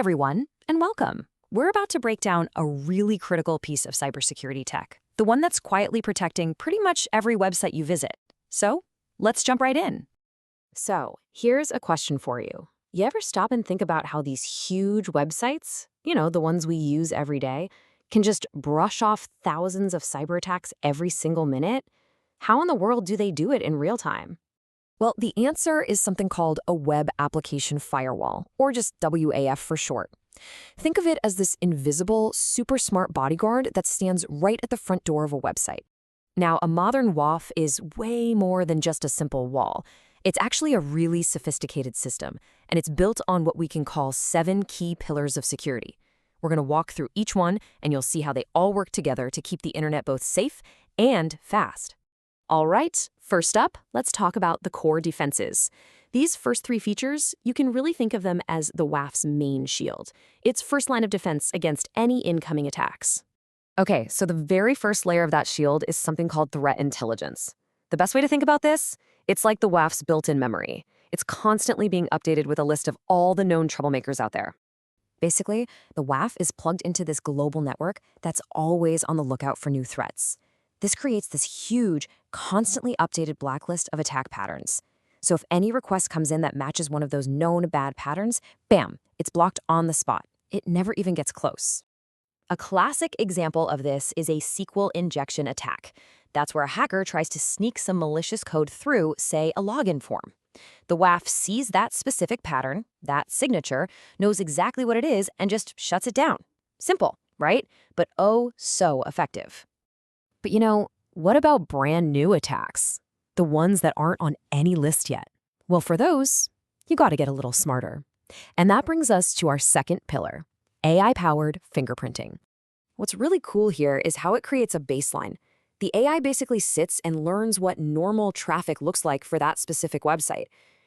everyone, and welcome. We're about to break down a really critical piece of cybersecurity tech, the one that's quietly protecting pretty much every website you visit. So, let's jump right in. So, here's a question for you. You ever stop and think about how these huge websites, the ones we use every day, can just brush off thousands of cyber attacks every single minute? How in the world do they do it in real time? Well, the answer is something called a web application firewall, or just WAF for short. Think of it as this invisible, super smart bodyguard that stands right at the front door of a website. Now, a modern WAF is way more than just a simple wall. It's actually a really sophisticated system, and it's built on what we can call 7 key pillars of security. We're going to walk through each one, and you'll see how they all work together to keep the internet both safe and fast. All right, first up, let's talk about the core defenses. These first 3 features, you can really think of them as the WAF's main shield. It's first line of defense against any incoming attacks. Okay, so the very first layer of that shield is something called threat intelligence. The best way to think about this? It's like the WAF's built-in memory. It's constantly being updated with a list of all the known troublemakers out there. Basically, the WAF is plugged into this global network that's always on the lookout for new threats. This creates this huge, constantly updated blacklist of attack patterns. So if any request comes in that matches one of those known bad patterns, bam, it's blocked on the spot. It never even gets close. A classic example of this is a SQL injection attack. That's where a hacker tries to sneak some malicious code through, say, a login form. The WAF sees that specific pattern, that signature, knows exactly what it is, and just shuts it down. Simple, right? But oh, so effective. But what about brand new attacks? The ones that aren't on any list yet? Well, for those, you got to get a little smarter. And that brings us to our second pillar, AI-powered fingerprinting. What's really cool here is how it creates a baseline. The AI basically sits and learns what normal traffic looks like for that specific website.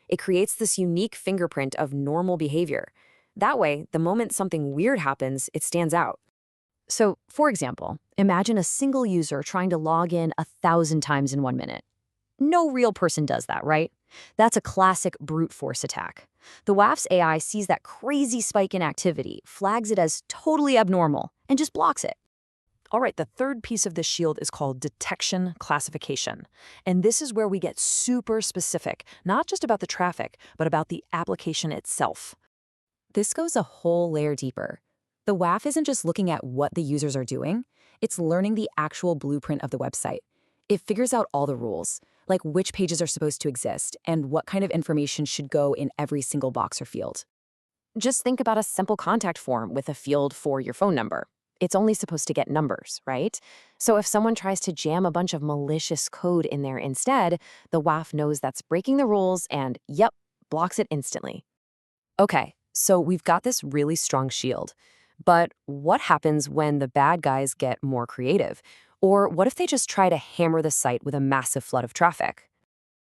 It creates this unique fingerprint of normal behavior. That way, the moment something weird happens, it stands out. So, for example, imagine a single user trying to log in 1,000 times in 1 minute. No real person does that, right? That's a classic brute force attack. The WAF's AI sees that crazy spike in activity, flags it as totally abnormal, and just blocks it. All right, the third piece of this shield is called detection classification. And this is where we get super specific, not just about the traffic, but about the application itself. This goes a whole layer deeper. The WAF isn't just looking at what the users are doing, it's learning the actual blueprint of the website. It figures out all the rules, like which pages are supposed to exist and what kind of information should go in every single box or field. Just think about a simple contact form with a field for your phone number. It's only supposed to get numbers, right? So if someone tries to jam a bunch of malicious code in there instead, the WAF knows that's breaking the rules and, yep, blocks it instantly. Okay, so we've got this really strong shield. But what happens when the bad guys get more creative? Or what if they just try to hammer the site with a massive flood of traffic?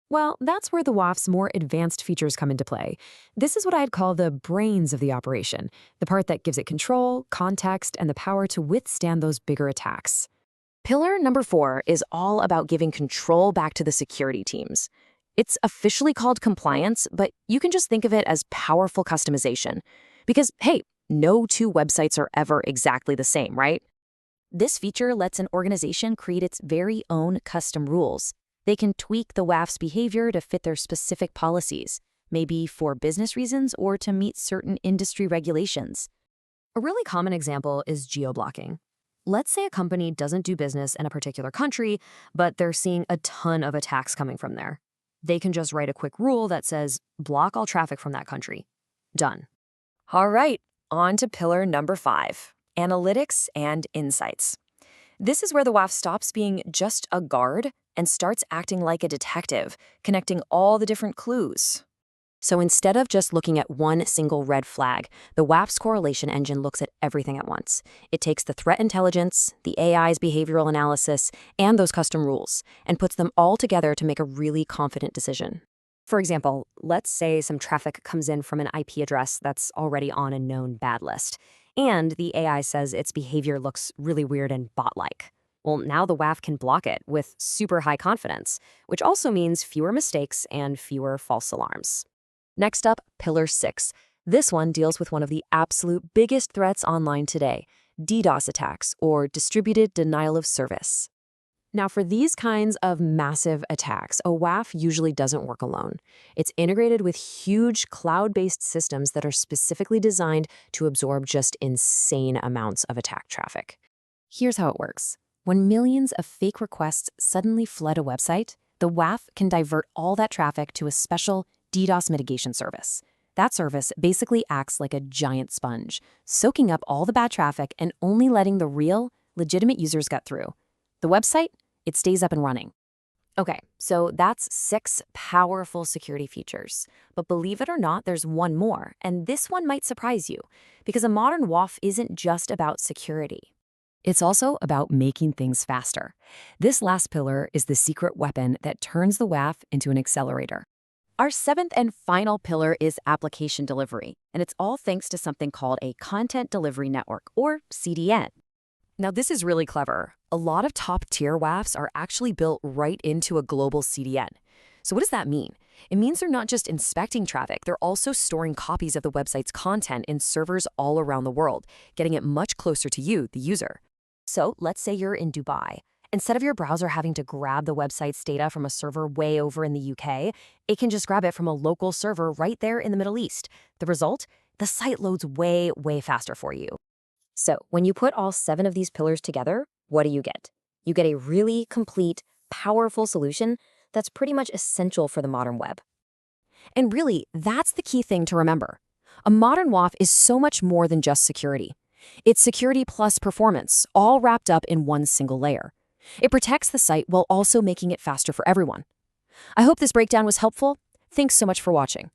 Well, that's where the WAF's more advanced features come into play. This is what I'd call the brains of the operation, the part that gives it control, context, and the power to withstand those bigger attacks. Pillar number 4 is all about giving control back to the security teams. It's officially called compliance, but you can just think of it as powerful customization. Because, hey, no 2 websites are ever exactly the same, right? This feature lets an organization create its very own custom rules. They can tweak the WAF's behavior to fit their specific policies, maybe for business reasons or to meet certain industry regulations. A really common example is geo-blocking. Let's say a company doesn't do business in a particular country, but they're seeing a ton of attacks coming from there. They can just write a quick rule that says, block all traffic from that country. Done. All right, on to pillar number 5, analytics and insights. This is where the WAF stops being just a guard and starts acting like a detective, connecting all the different clues. So instead of just looking at one single red flag, the WAF's correlation engine looks at everything at once. It takes the threat intelligence, the AI's behavioral analysis, and those custom rules, and puts them all together to make a really confident decision. For example, let's say some traffic comes in from an IP address that's already on a known bad list, and the AI says its behavior looks really weird and bot-like. Well, now the WAF can block it with super high confidence, which also means fewer mistakes and fewer false alarms. Next up, pillar 6, This one deals with one of the absolute biggest threats online today, DDoS attacks, or distributed denial of service. Now, for these kinds of massive attacks, a WAF usually doesn't work alone. It's integrated with huge cloud-based systems that are specifically designed to absorb just insane amounts of attack traffic. Here's how it works. When millions of fake requests suddenly flood a website, the WAF can divert all that traffic to a special DDoS mitigation service. That service basically acts like a giant sponge, soaking up all the bad traffic and only letting the real, legitimate users get through. The website, it stays up and running. Okay, so that's 6 powerful security features. But believe it or not, there's one more, and this one might surprise you, because a modern WAF isn't just about security. It's also about making things faster. This last pillar is the secret weapon that turns the WAF into an accelerator. Our 7th and final pillar is application delivery, and it's all thanks to something called a content delivery network, or CDN. Now, this is really clever. A lot of top-tier WAFs are actually built right into a global CDN. So what does that mean? It means they're not just inspecting traffic, they're also storing copies of the website's content in servers all around the world, getting it much closer to you, the user. So let's say you're in Dubai. Instead of your browser having to grab the website's data from a server way over in the UK, it can just grab it from a local server right there in the Middle East. The result? The site loads way, way faster for you. So when you put all 7 of these pillars together, what do you get? You get a really complete, powerful solution that's pretty much essential for the modern web. And really, that's the key thing to remember. A modern WAF is so much more than just security. It's security plus performance, all wrapped up in one single layer. It protects the site while also making it faster for everyone. I hope this breakdown was helpful. Thanks so much for watching.